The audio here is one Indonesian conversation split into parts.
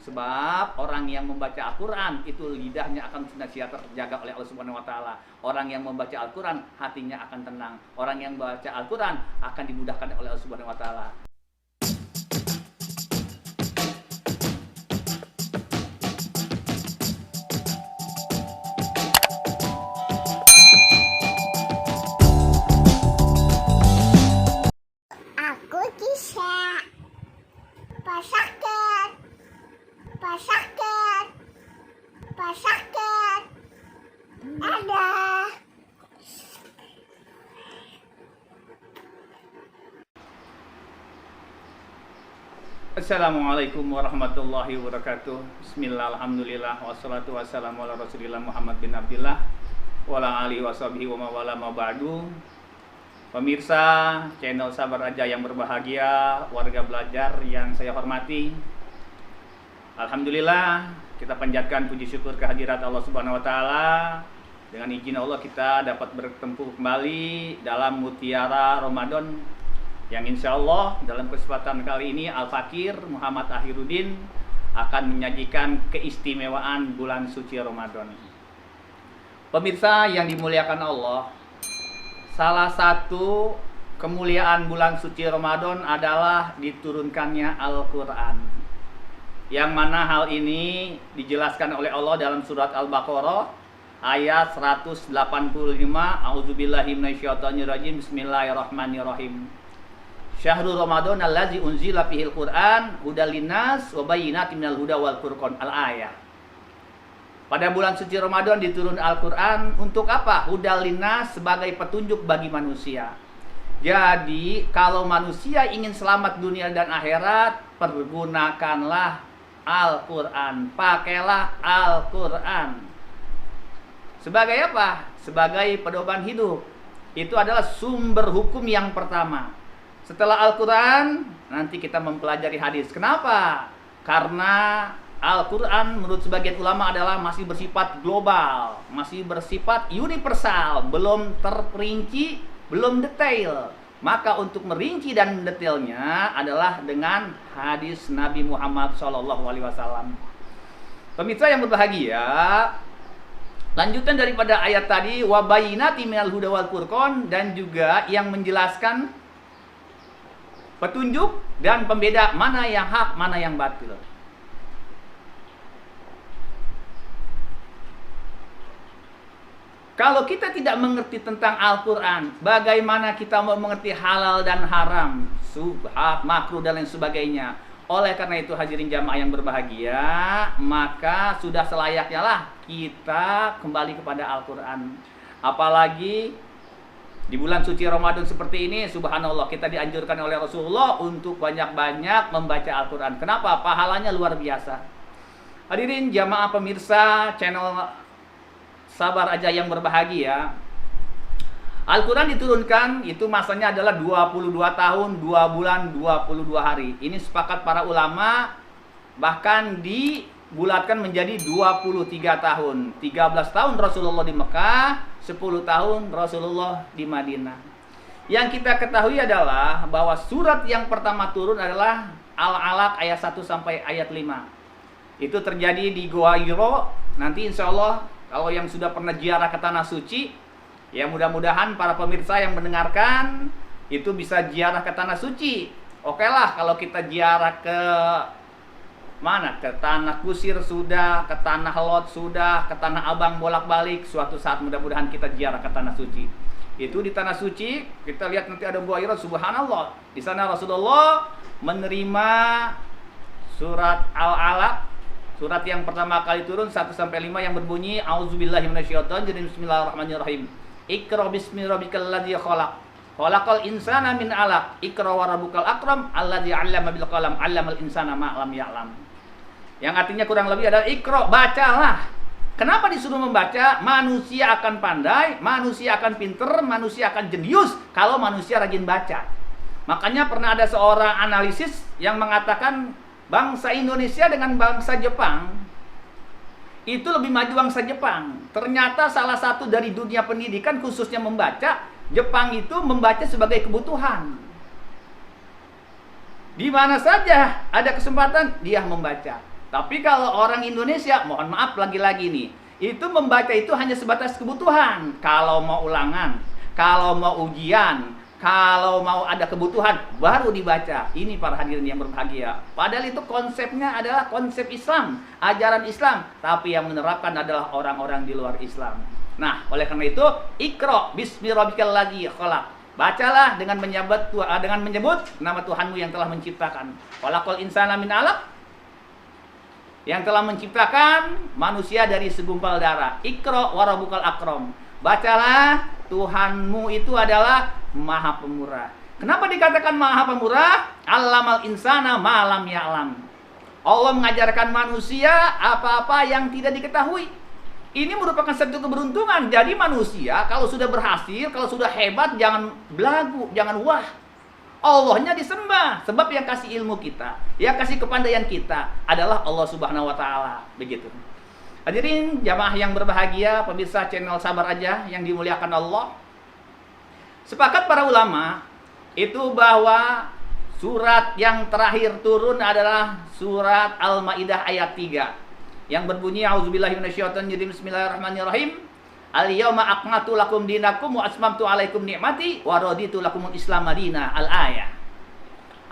Sebab orang yang membaca Al-Quran itu lidahnya akan senantiasa terjaga oleh Allah Subhanahu Wa Taala. Orang yang membaca Al-Quran hatinya akan tenang. Orang yang membaca Al-Quran akan dimudahkan oleh Allah Subhanahu Wa Taala. Aku bisa pasakan, pasakan, pasakan. Ada. Assalamualaikum warahmatullahi wabarakatuh. Bismillah, alhamdulillah, wassalatu wassalamu ala rasulillah Muhammad bin Abdillah wa ala alihi washabihi wa mawala ma ba'du. Pemirsa channel Sabar Aja yang berbahagia, warga belajar yang saya hormati, alhamdulillah kita panjatkan puji syukur kehadirat Allah Subhanahu Wa Taala. Dengan izin Allah kita dapat bertemu kembali dalam Mutiara Ramadan, yang insya Allah dalam kesempatan kali ini Al-Fakir Muhammad Akhirudin akan menyajikan keistimewaan bulan suci Ramadan. Pemirsa yang dimuliakan Allah, salah satu kemuliaan bulan suci Ramadan adalah diturunkannya Al-Quran, yang mana hal ini dijelaskan oleh Allah dalam surat Al-Baqarah ayat 185. A'udzubillahi minasyaitonirrajim. Bismillahirrahmanirrahim. Syahrul Ramadan allazi unzila fihil Qur'an hudal linnas wa bayyinatin minal huda wal furqan. Al-ayah. Pada bulan suci Ramadan diturun Al-Qur'an untuk apa? Hudal linnas, sebagai petunjuk bagi manusia. Jadi, kalau manusia ingin selamat dunia dan akhirat, pergunakanlah Al-Qur'an. Pakailah Al-Qur'an. Sebagai apa? Sebagai pedoman hidup. Itu adalah sumber hukum yang pertama. Setelah Al-Quran, nanti kita mempelajari hadis. Kenapa? Karena Al-Quran menurut sebagian ulama adalah masih bersifat global, masih bersifat universal, belum terperinci, belum detail. Maka untuk merinci dan mendetailnya adalah dengan hadis Nabi Muhammad SAW. Pemirsa yang berbahagia, lanjutan daripada ayat tadi, wa bayyinatin minal huda wal furqan, dan juga yang menjelaskan petunjuk dan pembeda mana yang hak, mana yang batil. Kalau kita tidak mengerti tentang Al-Quran, bagaimana kita mau mengerti halal dan haram, subhat, makruh dan lain sebagainya? Oleh karena itu hadirin jamaah yang berbahagia, maka sudah selayaknya lah kita kembali kepada Al-Quran. Apalagi di bulan suci Ramadan seperti ini, subhanallah, kita dianjurkan oleh Rasulullah untuk banyak-banyak membaca Al-Quran. Kenapa? Pahalanya luar biasa. Hadirin jamaah pemirsa channel Sabar Aja yang berbahagia, Al-Quran diturunkan itu masanya adalah 22 tahun, 2 bulan, 22 hari. Ini sepakat para ulama, bahkan dibulatkan menjadi 23 tahun. 13 tahun Rasulullah di Mekah, 10 tahun Rasulullah di Madinah. Yang kita ketahui adalah bahwa surat yang pertama turun adalah Al-Alaq ayat 1 sampai ayat 5. Itu terjadi di Gua Hiro. Nanti insya Allah kalau yang sudah pernah ziarah ke Tanah Suci, ya mudah-mudahan para pemirsa yang mendengarkan itu bisa ziarah ke Tanah Suci. Oke lah kalau kita ziarah ke mana? Ke Tanah Kusir sudah, ke Tanah Lot sudah, ke Tanah Abang bolak-balik. Suatu saat mudah-mudahan kita ziarah ke Tanah Suci. Itu di Tanah Suci kita lihat nanti ada Gua Hiro, subhanallah. Di sana Rasulullah menerima surat Al-Alaq, surat yang pertama kali turun 1 sampai 5 yang berbunyi auzubillahi minasyaitonirrajim, bismillahirrahmanirrahim. Iqra bismi rabbikal ladzi khalaq. Khalaqal insana min 'alaq. Iqra wa rabbukal akram alladzi 'allama bil qalam 'allamal insana ma lam ya'lam. Yang artinya kurang lebih adalah Iqra, bacalah. Kenapa disuruh membaca? Manusia akan pandai, manusia akan pinter, manusia akan jenius kalau manusia rajin baca. Makanya pernah ada seorang analisis yang mengatakan bangsa Indonesia dengan bangsa Jepang itu lebih maju bangsa Jepang. Ternyata salah satu dari dunia pendidikan khususnya membaca, Jepang itu membaca sebagai kebutuhan. Di mana saja ada kesempatan dia membaca. Tapi kalau orang Indonesia, mohon maaf lagi-lagi nih, itu membaca itu hanya sebatas kebutuhan. Kalau mau ulangan, kalau mau ujian, kalau mau ada kebutuhan, baru dibaca. Ini para hadirin yang berbahagia. Padahal itu konsepnya adalah konsep Islam, ajaran Islam. Tapi yang menerapkan adalah orang-orang di luar Islam. Nah, oleh karena itu, Iqra bismi rabbikal ladzi khalaq. Bacalah dengan menyebut nama Tuhanmu yang telah menciptakan. Khalaqal insana min 'alaq. Yang telah menciptakan manusia dari segumpal darah. Iqra wa rabbukal akram. Bacalah, Tuhanmu itu adalah Maha Pemurah. Kenapa dikatakan Maha Pemurah? 'Allamal insana ma lam ya'lam. Allah mengajarkan manusia apa-apa yang tidak diketahui. Ini merupakan satu keberuntungan. Jadi manusia kalau sudah berhasil, kalau sudah hebat, jangan belagu, jangan wah. Allahnya disembah. Sebab yang kasih ilmu kita, yang kasih kepandaian kita adalah Allah Subhanahu wa Ta'ala. Begitu. Hadirin jamaah yang berbahagia, pemirsa channel Sabar Aja yang dimuliakan Allah. Sepakat para ulama itu bahwa surat yang terakhir turun adalah surat Al-Maidah ayat 3. Yang berbunyi auzubillahi minasyaitonir bismillahirrahmanirrahim. Al-yauma akmaltu lakum dinakum wa atmamtu alaikum ni'mati wa raditu lakumul Islam madina. Al-ayah.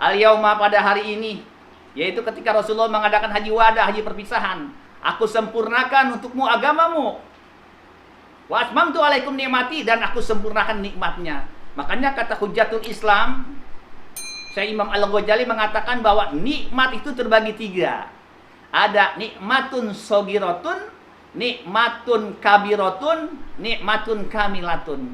Al-yauma pada hari ini, yaitu ketika Rasulullah mengadakan haji wada, haji perpisahan, aku sempurnakan untukmu agamamu. Wa atmamtu alaikum ni'mati, dan aku sempurnakan nikmatnya. Makanya kata Hujjatul Islam, Syekh Imam Al-Ghazali mengatakan bahwa nikmat itu terbagi 3. Ada nikmatun sogiratun, nikmatun kabiratun, nikmatun kamilatun.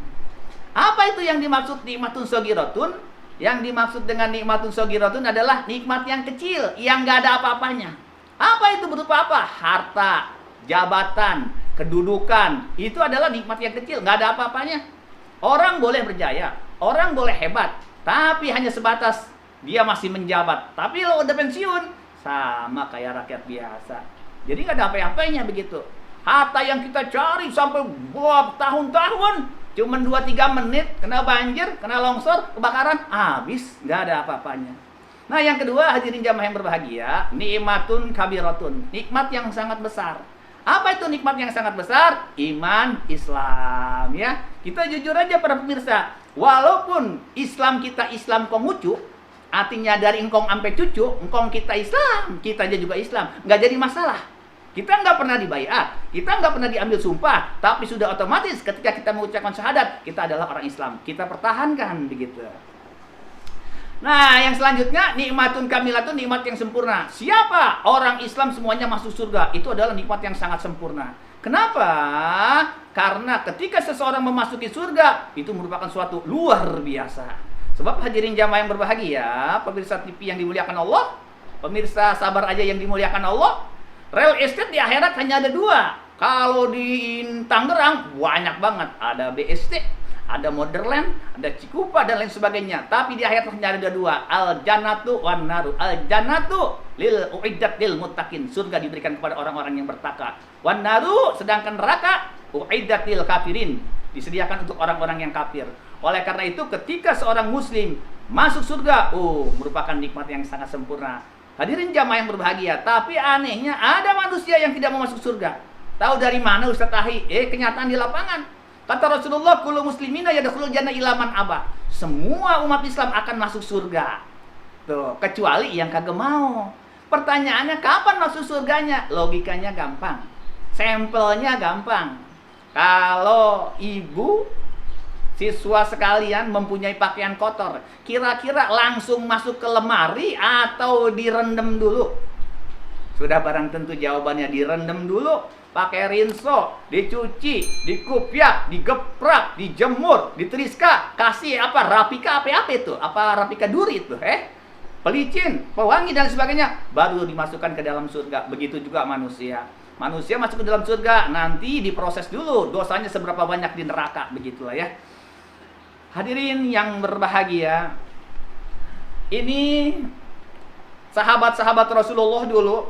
Apa itu yang dimaksud nikmatun sogiratun? Yang dimaksud dengan nikmatun sogiratun adalah nikmat yang kecil, yang gak ada apa-apanya. Apa itu berupa apa? Harta, jabatan, kedudukan. Itu adalah nikmat yang kecil, gak ada apa-apanya. Orang boleh berjaya, orang boleh hebat, tapi hanya sebatas dia masih menjabat. Tapi kalau udah pensiun, sama kayak rakyat biasa. Jadi nggak ada apa-apanya begitu. Harta yang kita cari sampai bertahun-tahun, cuman 2-3 menit kena banjir, kena longsor, kebakaran, habis, nggak ada apa-apanya. Nah, yang kedua, hadirin jamaah yang berbahagia, nikmatun kabiratun, nikmat yang sangat besar. Apa itu nikmat yang sangat besar? Iman Islam, ya. Kita jujur aja para pemirsa, walaupun Islam kita Islam Konghucu, artinya dari engkong sampai cucu, engkong kita Islam, kita aja juga Islam, nggak jadi masalah. Kita nggak pernah dibaiat, kita nggak pernah diambil sumpah, tapi sudah otomatis ketika kita mengucapkan syahadat, kita adalah orang Islam. Kita pertahankan begitu. Nah, yang selanjutnya nikmatun kamilatun, nikmat yang sempurna. Siapa orang Islam semuanya masuk surga? Itu adalah nikmat yang sangat sempurna. Kenapa? Karena ketika seseorang memasuki surga, itu merupakan suatu luar biasa. Sebab hadirin jamaah yang berbahagia, pemirsa TV yang dimuliakan Allah, pemirsa Sabar Aja yang dimuliakan Allah, real estate di akhirat hanya ada 2. Kalau di Tangerang banyak banget, ada BST, ada Modern, ada Cikupa dan lain sebagainya. Tapi di akhirat hanya ada 2, al-jannatu wan naru. Al-jannatu lil uiddat lil muttaqin, surga diberikan kepada orang-orang yang bertakwa. Wan naru, sedangkan neraka uiddat lil kafirin, disediakan untuk orang-orang yang kafir. Oleh karena itu ketika seorang muslim masuk surga, merupakan nikmat yang sangat sempurna. Hadirin jamaah yang berbahagia, tapi anehnya ada manusia yang tidak mau masuk surga. Tahu dari mana Ustaz Tahi? Kenyataan di lapangan. Kata Rasulullah, kullu muslimina yadkhulul jannah illa man aba. Semua umat Islam akan masuk surga. Tuh, kecuali yang kagak mau. Pertanyaannya kapan masuk surganya? Logikanya gampang. Sampelnya gampang. Kalau ibu siswa sekalian mempunyai pakaian kotor, kira-kira langsung masuk ke lemari atau direndam dulu? Sudah barang tentu jawabannya direndam dulu, pakai rinso, dicuci, dikupiak, digeprak, dijemur, diteriska, kasih apa rapika apa itu? Apa rapika duri itu? Pelicin, pewangi dan sebagainya, baru dimasukkan ke dalam surga. Begitu juga manusia. Manusia masuk ke dalam surga, nanti diproses dulu dosanya seberapa banyak di neraka, begitulah ya. Hadirin yang berbahagia, ini sahabat-sahabat Rasulullah dulu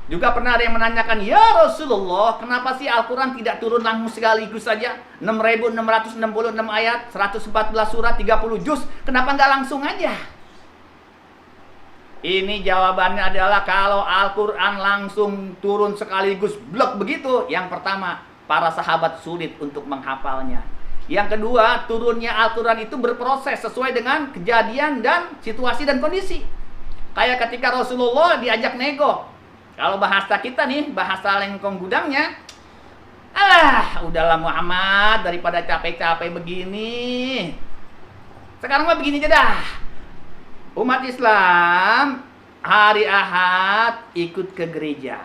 juga pernah ada yang menanyakan, ya Rasulullah, kenapa sih Al-Quran tidak turun langsung sekaligus saja? 6.666 ayat, 114 surat, 30 juz, kenapa nggak langsung aja? Ini jawabannya adalah kalau Al-Quran langsung turun sekaligus blok begitu. Yang pertama, para sahabat sulit untuk menghafalnya. Yang kedua, turunnya Al-Quran itu berproses sesuai dengan kejadian dan situasi dan kondisi. Kayak ketika Rasulullah diajak nego. Kalau bahasa kita nih, bahasa lengkong gudangnya, udahlah Muhammad, daripada capek-capek begini, sekarang mah begini aja dah. Umat Islam hari Ahad ikut ke gereja.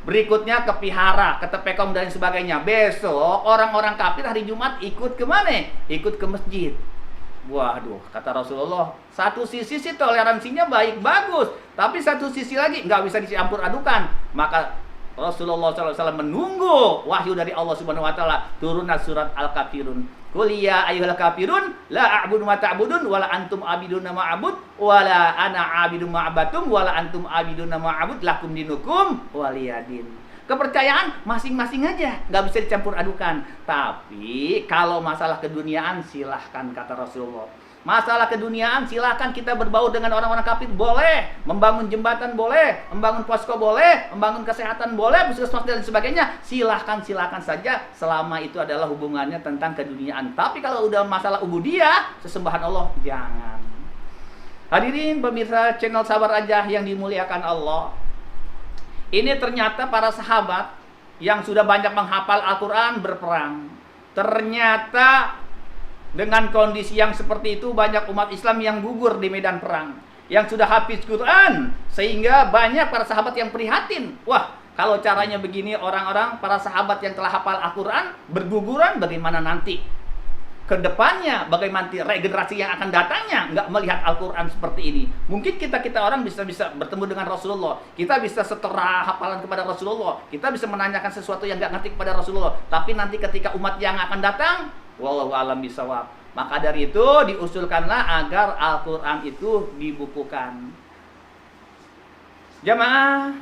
Berikutnya ke pihara, ke tepekom dan sebagainya. Besok orang-orang kafir hari Jumat ikut ke mana? Ikut ke masjid. Waduh, kata Rasulullah, satu sisi sih toleransinya baik bagus, tapi satu sisi lagi nggak bisa dicampur adukan. Maka Rasulullah SAW menunggu wahyu dari Allah Subhanahu Wa Taala, turunlah surat Al-Kafirun. Qul ya ayyuhal kafirun la a'budu ma ta'budun wala antum abiduna ma a'bud wala ana abidu ma abatum wala antum abiduna ma a'bud lakum dinukum waliyadin. Kepercayaan masing-masing aja, nggak bisa dicampur adukan. Tapi kalau masalah keduniaan silahkan, kata Rasulullah. Masalah keduniaan silahkan kita berbaur dengan orang-orang kafir, boleh. Membangun jembatan boleh, membangun posko boleh, membangun kesehatan boleh, puskesmas dan sebagainya. Silahkan saja selama itu adalah hubungannya tentang keduniaan. Tapi kalau udah masalah ubudiyah, sesembahan Allah, jangan. Hadirin pemirsa channel Sabar Aja yang dimuliakan Allah. Ini ternyata para sahabat yang sudah banyak menghafal Al-Quran berperang. Ternyata dengan kondisi yang seperti itu banyak umat Islam yang gugur di medan perang. Yang sudah hafiz Quran. Sehingga banyak para sahabat yang prihatin. Wah, kalau caranya begini orang-orang, para sahabat yang telah hafal Al-Quran berguguran, bagaimana nanti ke depannya, bagaimana regenerasi yang akan datangnya nggak melihat Al-Quran seperti ini. Mungkin kita orang bisa bertemu dengan Rasulullah, kita bisa setara hafalan kepada Rasulullah, kita bisa menanyakan sesuatu yang nggak ngerti kepada Rasulullah. Tapi nanti ketika umat yang akan datang, wallahu a'lam bishawab. Maka dari itu diusulkanlah agar Al-Quran itu dibukukan. Jamaah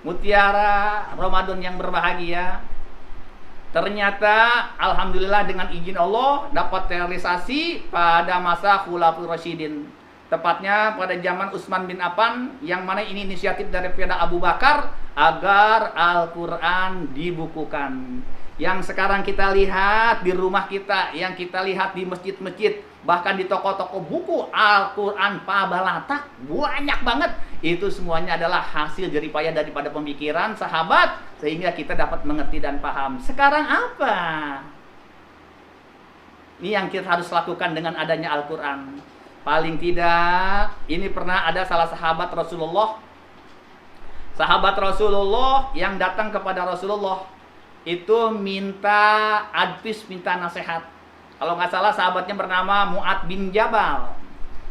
Mutiara Ramadan yang berbahagia, ternyata alhamdulillah dengan izin Allah dapat realisasi pada masa Khulafaur Rasyidin. Tepatnya pada zaman Utsman bin Affan, yang mana ini inisiatif daripada Abu Bakar agar Al-Quran dibukukan. Yang sekarang kita lihat di rumah kita, yang kita lihat di masjid-masjid, bahkan di toko-toko buku Al-Quran Pabalatak banyak banget. Itu semuanya adalah hasil jeripaya daripada pemikiran sahabat, sehingga kita dapat mengerti dan paham. Sekarang apa? Ini yang kita harus lakukan dengan adanya Al-Quran. Paling tidak, ini pernah ada salah sahabat Rasulullah. Sahabat Rasulullah yang datang kepada Rasulullah itu minta advice, minta nasihat. Kalau nggak salah sahabatnya bernama Mu'ad bin Jabal.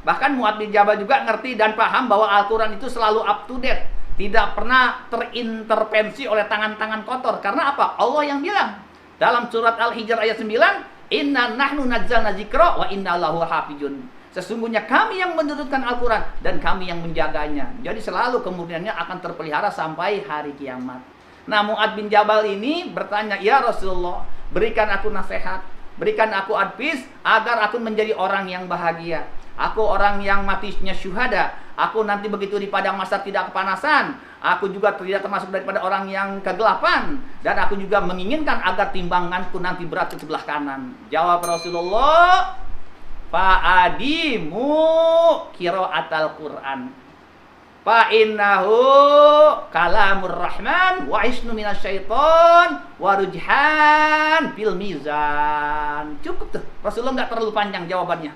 Bahkan Mu'ad bin Jabal juga ngerti dan paham bahwa Al-Quran itu selalu up to date, tidak pernah terintervensi oleh tangan-tangan kotor. Karena apa? Allah yang bilang dalam surat Al-Hijr ayat 9, Inna nahnu nazzalna dzikra wa inna lahu hafizun. Sesungguhnya kami yang menurunkan Al-Quran dan kami yang menjaganya. Jadi selalu kemudiannya akan terpelihara sampai hari kiamat. Nah, Mu'ad bin Jabal ini bertanya, ya Rasulullah, berikan aku nasihat, berikan aku advice agar aku menjadi orang yang bahagia. Aku orang yang matinya syuhada. Aku nanti begitu di padang mahsyar tidak kepanasan. Aku juga tidak termasuk daripada orang yang kegelapan. Dan aku juga menginginkan agar timbanganku nanti berat ke sebelah kanan. Jawab Rasulullah, fa'adimu qira'atal Qur'an, fa'innahu kalamur rahman wa isnu minasyaiton wa rujhan fil mizan. Cukup tuh, Rasulullah nggak terlalu panjang jawabannya.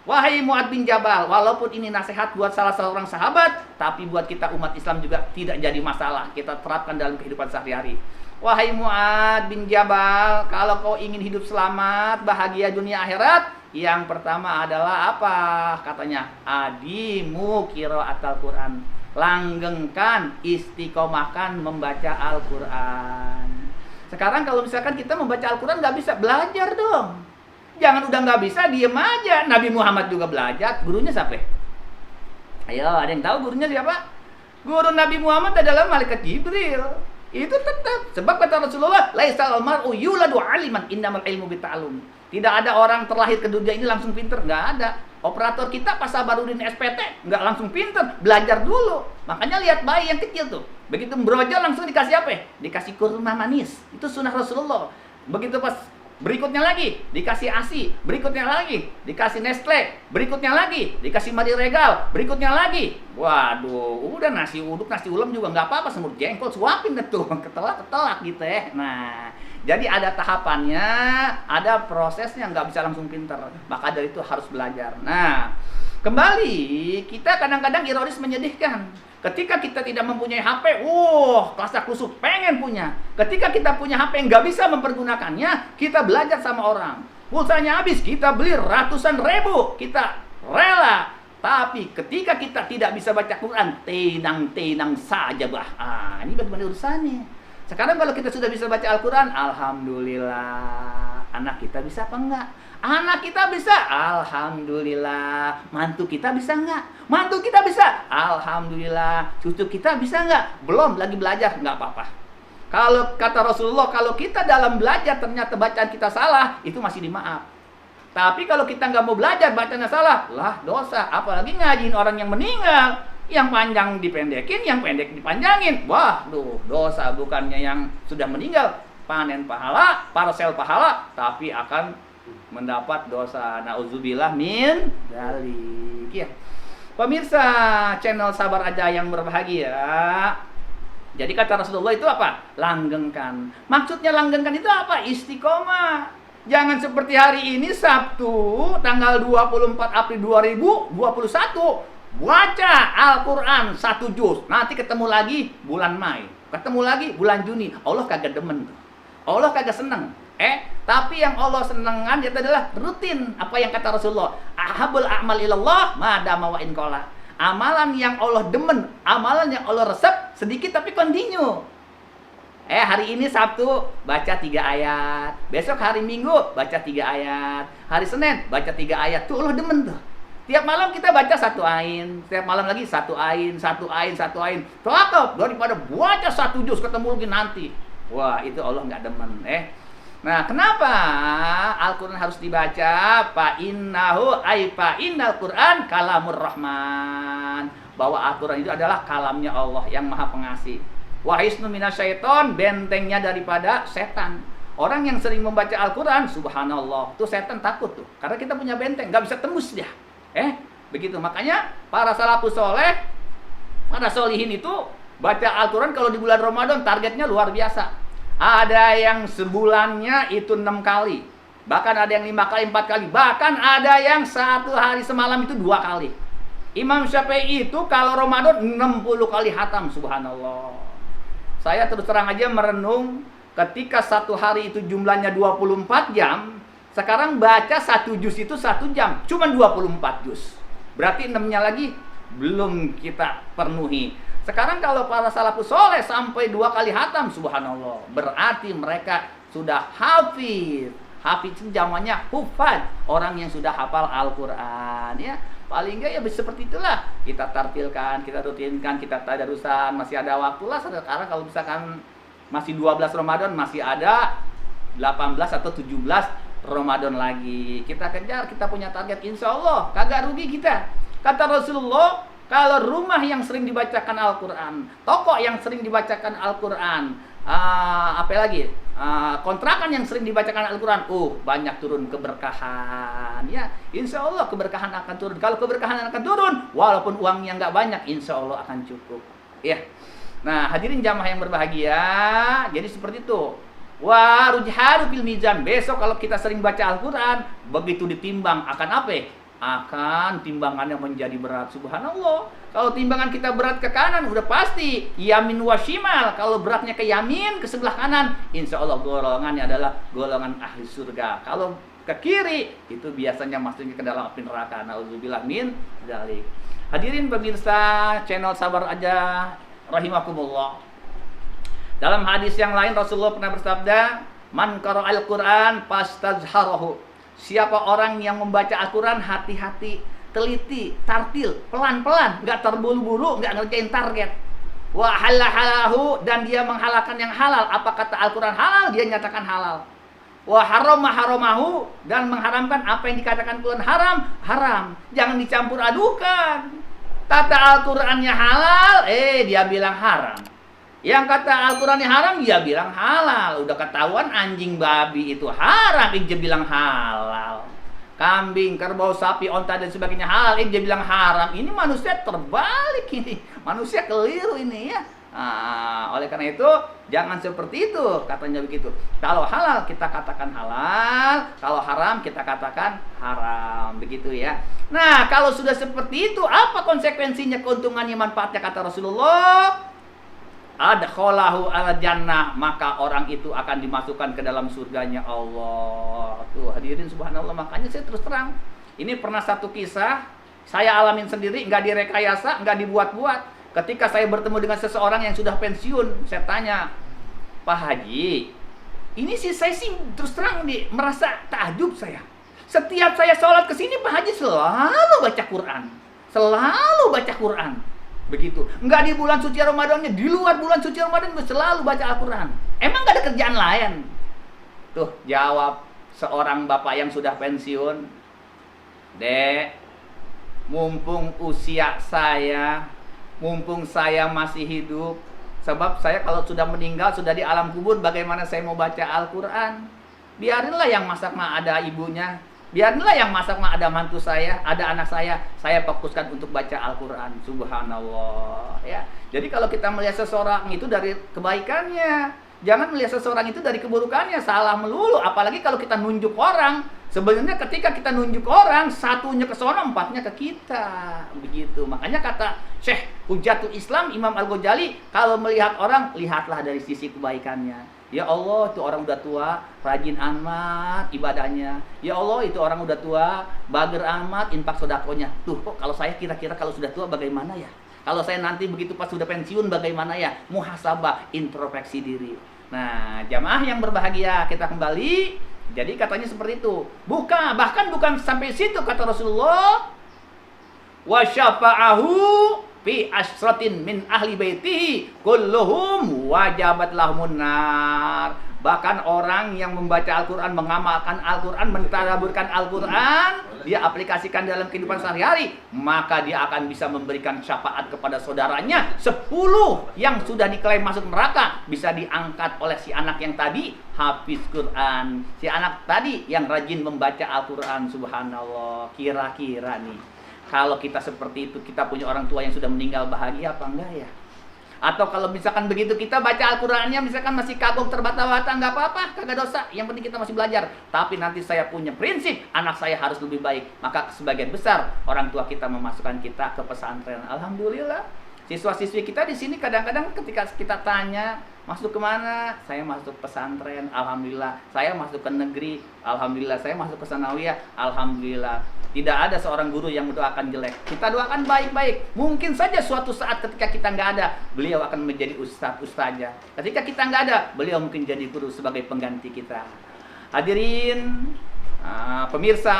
Wahai Mu'ad bin Jabal, walaupun ini nasihat buat salah seorang sahabat, tapi buat kita umat Islam juga tidak jadi masalah. Kita terapkan dalam kehidupan sehari-hari. Wahai Mu'ad bin Jabal, kalau kau ingin hidup selamat, bahagia dunia akhirat, yang pertama adalah apa? Katanya, adimu qira'atal Qur'an. Langgengkan, istiqomahkan membaca Al-Quran. Sekarang kalau misalkan kita membaca Al-Quran nggak bisa, belajar dong. Jangan udah nggak bisa, diem aja. Nabi Muhammad juga belajar. Gurunya siapa? Ayo, ada yang tahu gurunya siapa? Guru Nabi Muhammad adalah malaikat Jibril. Itu tetap. Sebab kata Rasulullah, laisal mar'u yuladu aliman innamal ilmu bita'allum. Tidak ada orang terlahir ke dunia ini langsung pinter. Nggak ada. Operator kita pas Sabarudin SPT nggak langsung pinter, belajar dulu. Makanya lihat bayi yang kecil tuh, begitu brojol langsung dikasih apa? Dikasih kurma manis. Itu sunnah Rasulullah. Begitu pas berikutnya lagi dikasih ASI, berikutnya lagi dikasih Nestle, berikutnya lagi dikasih Mari Regal, berikutnya lagi. Waduh, udah nasi uduk, nasi ulam juga nggak apa-apa, semur jengkol suapin deh tuh, ketelak gitu ya. Nah, jadi ada tahapannya, ada prosesnya, nggak bisa langsung pinter. Maka dari itu harus belajar. Nah, kembali kita kadang-kadang ironis menyedihkan. Ketika kita tidak mempunyai HP, klasak kusuk pengen punya. Ketika kita punya HP yang nggak bisa mempergunakannya, kita belajar sama orang. Pulsanya habis, kita beli ratusan ribu, kita rela. Tapi ketika kita tidak bisa baca Quran, tenang-tenang saja bah. Ini bagaimana urusannya? Sekarang kalau kita sudah bisa baca Al-Quran, alhamdulillah. Anak kita bisa apa enggak? Anak kita bisa, alhamdulillah. Mantu kita bisa enggak? Mantu kita bisa, alhamdulillah. Cucu kita bisa enggak? Belum, lagi belajar, enggak apa-apa. Kalau kata Rasulullah, kalau kita dalam belajar ternyata bacaan kita salah, itu masih dimaaf. Tapi kalau kita nggak mau belajar, bacanya salah, lah dosa. Apalagi ngajiin orang yang meninggal. Yang panjang dipendekin, yang pendek dipanjangin. Wah, dosa. Bukannya yang sudah meninggal panen pahala, parcel pahala, tapi akan mendapat dosa. Nauzubillah min dzalik. Ya. Pemirsa channel Sabar Aja yang berbahagia. Jadi kata Rasulullah itu apa? Langgengkan. Maksudnya langgengkan itu apa? Istiqomah. Jangan seperti hari ini Sabtu tanggal 24 April 2021 baca Al-Quran 1 juz. Nanti ketemu lagi bulan Mei, ketemu lagi bulan Juni. Allah kagak demen tuh. Allah kagak seneng. Tapi yang Allah senengan itu adalah rutin. Apa yang kata Rasulullah? Ahabul a'mal ilallah madama wa in qala. Amalan yang Allah demen, amalan yang Allah resep sedikit tapi continue. Hari ini Sabtu baca 3 ayat. Besok hari Minggu baca 3 ayat. Hari Senin baca 3 ayat. Tuh Allah demen tuh. Tiap malam kita baca 1 ain, setiap malam lagi 1 ain, 1 ain, 1 ain. Cakep, daripada baca 1 juz ketemu lagi nanti. Wah, itu Allah nggak demen. Nah, kenapa Al-Quran harus dibaca? Fa innal Quran kalamur Rahman. Bahwa Al-Quran itu adalah kalamnya Allah yang Maha Pengasih. Wa hisnu minasyaiton, bentengnya daripada setan. Orang yang sering membaca Al-Quran, subhanallah, tuh setan takut tuh. Karena kita punya benteng, nggak bisa tembus dia. Begitu. Makanya para salafus soleh, para solihin itu baca Al-Quran kalau di bulan Ramadan targetnya luar biasa. Ada yang sebulannya itu 6 kali. Bahkan ada yang 5 kali, 4 kali. Bahkan ada yang 1 hari semalam itu 2 kali. Imam Syafi'i itu kalau Ramadan 60 kali hatam, subhanallah. Saya terus terang aja merenung ketika 1 hari itu jumlahnya 24 jam. Sekarang baca 1 juz itu 1 jam, cuma 24 juz. Berarti 6-nya lagi belum kita penuhi. Sekarang kalau para salafus soleh sampai 2 kali hatam, subhanallah, berarti mereka sudah hafiz. Hafiz itu zamannya hufad, orang yang sudah hafal Al-Quran. Ya, paling enggak ya seperti itulah. Kita tartilkan, kita rutinkan, kita tadarusan, masih ada waktu lah. Sekarang kalau misalkan masih 12 Ramadan, masih ada 18 atau 17 Ramadan lagi. Kita kejar, kita punya target, insya Allah kagak rugi kita. Kata Rasulullah, kalau rumah yang sering dibacakan Al-Quran, toko yang sering dibacakan Al-Quran, kontrakan yang sering dibacakan Al-Quran, banyak turun keberkahan. Ya, insya Allah keberkahan akan turun. Kalau keberkahan akan turun, walaupun uangnya nggak banyak, insya Allah akan cukup. Ya. Nah, hadirin jamaah yang berbahagia, jadi seperti itu. Wa rujharu fil mizan. Besok kalau kita sering baca Al-Quran, begitu ditimbang akan apa? Akan timbangannya menjadi berat. Subhanallah. Kalau timbangan kita berat ke kanan, udah pasti yamin wa shimal. Kalau beratnya ke yamin, ke sebelah kanan, insya Allah golongannya adalah golongan ahli surga. Kalau ke kiri, itu biasanya masuknya ke dalam api neraka. Nauzubillah min dzalik. Hadirin pemirsa channel Sabar Aja rahimakumullah. Dalam hadis yang lain Rasulullah pernah bersabda, "Man qara'al Qur'an fastazharahu." Siapa orang yang membaca Al-Quran, hati-hati, teliti, tartil, pelan-pelan, nggak terburu-buru, nggak ngerjain target. Wa halahalahu, dan dia menghalalkan yang halal. Apa kata Al-Quran halal, dia nyatakan halal. Wa harama haramahu, dan mengharamkan apa yang dikatakan Quran haram, haram. Jangan dicampur adukan. Kata Al-Qur'annya halal, dia bilang haram. Yang kata Al-Qur'annya haram, dia bilang halal. Udah ketahuan anjing babi itu haram, dia bilang halal. Kambing, kerbau, sapi, onta dan sebagainya halal, dia bilang haram. Ini manusia terbalik ini. Manusia keliru ini ya. Oleh karena itu jangan seperti itu, katanya begitu. Kalau halal kita katakan halal, kalau haram kita katakan haram, begitu ya. Nah, kalau sudah seperti itu, apa konsekuensinya, keuntungannya, manfaatnya, kata Rasulullah? Adkhalahu al jannah, maka orang itu akan dimasukkan ke dalam surganya Allah. Tuh hadirin subhanallah, makanya saya terus terang, ini pernah satu kisah saya alamin sendiri, nggak direkayasa, nggak dibuat-buat. Ketika saya bertemu dengan seseorang yang sudah pensiun, saya tanya, Pak Haji, ini sih saya sih terus terang merasa takjub saya. Setiap saya sholat ke sini Pak Haji selalu baca Quran, selalu baca Quran, begitu. Enggak di bulan suci Ramadannya, di luar bulan suci Ramadan selalu baca Al-Quran. Emang gak ada kerjaan lain? Tuh jawab seorang bapak yang sudah pensiun, Dek, mumpung usia saya, mumpung saya masih hidup, sebab saya kalau sudah meninggal, sudah di alam kubur, bagaimana saya mau baca Al-Quran? Biarinlah yang masak mah ada ibunya, biarinlah yang masak mah ada mantu saya, ada anak saya fokuskan untuk baca Al-Quran. Subhanallah ya. Jadi kalau kita melihat seseorang itu dari kebaikannya, jangan melihat seseorang itu dari keburukannya, salah melulu. Apalagi kalau kita nunjuk orang. Sebenarnya ketika kita nunjuk orang, satunya ke sono, empatnya ke kita, begitu. Makanya kata Syekh Hujatul Islam Imam Al-Ghazali, kalau melihat orang, lihatlah dari sisi kebaikannya. Ya Allah, itu orang udah tua, rajin amat ibadahnya. Ya Allah, itu orang udah tua, bager amat infak sedekahnya. Tuh, kok kalau saya kira-kira kalau sudah tua bagaimana ya? Kalau saya nanti begitu pas sudah pensiun bagaimana ya? Muhasabah, introspeksi diri. Nah, jamaah yang berbahagia, kita kembali. Jadi katanya seperti itu. Bahkan bukan sampai situ, kata Rasulullah. Wa syafa'ahu fi asratin min ahli baitihi kulluhum wajabat lahumun nar. Bahkan orang yang membaca Al-Quran, mengamalkan Al-Quran, mentadaburkan Al-Quran, dia aplikasikan dalam kehidupan sehari-hari, maka dia akan bisa memberikan syafaat kepada saudaranya. 10 yang sudah diklaim masuk neraka bisa diangkat oleh si anak yang tadi hafiz Quran, si anak tadi yang rajin membaca Al-Quran. Subhanallah. Kira-kira nih, kalau kita seperti itu, kita punya orang tua yang sudah meninggal, bahagia apa enggak ya? Atau kalau misalkan begitu kita baca Al-Qurannya, misalkan masih kagok terbata-bata, nggak apa-apa, kagak dosa. Yang penting kita masih belajar. Tapi nanti saya punya prinsip, anak saya harus lebih baik. Maka sebagian besar orang tua kita memasukkan kita ke pesantren. Alhamdulillah. Siswa-siswi kita di sini kadang-kadang ketika kita tanya, masuk kemana? Saya masuk pesantren. Alhamdulillah. Saya masuk ke negeri. Alhamdulillah. Saya masuk ke sanawiyah. Alhamdulillah. Tidak ada seorang guru yang mendoakan jelek. Kita doakan baik-baik. Mungkin saja suatu saat ketika kita nggak ada, beliau akan menjadi ustazah. Ketika kita nggak ada, beliau mungkin jadi guru sebagai pengganti kita. Hadirin, pemirsa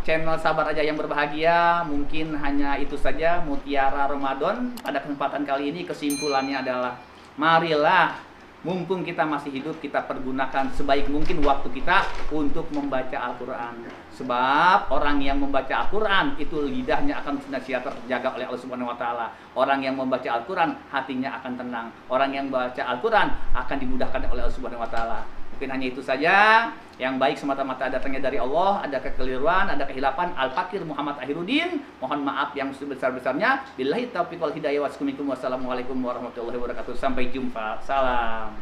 channel Sabar Aja yang berbahagia, mungkin hanya itu saja Mutiara Ramadan pada kesempatan kali ini. Kesimpulannya adalah, marilah mumpung kita masih hidup, kita pergunakan sebaik mungkin waktu kita untuk membaca Al-Quran. Sebab orang yang membaca Al-Quran itu lidahnya akan senantiasa terjaga oleh Allah Subhanahu Wa Taala. Orang yang membaca Al-Quran hatinya akan tenang. Orang yang membaca Al-Quran akan dimudahkan oleh Allah Subhanahu Wa Taala. Mungkin hanya itu saja. Yang baik semata-mata datangnya dari Allah. Ada kekeliruan, ada kehilapan. Al-Fakir Muhammad Ahiruddin. Mohon maaf yang sebesar-besarnya. Billahi taufiq wal hidayah. Wassalamualaikum warahmatullahi wabarakatuh. Sampai jumpa. Salam.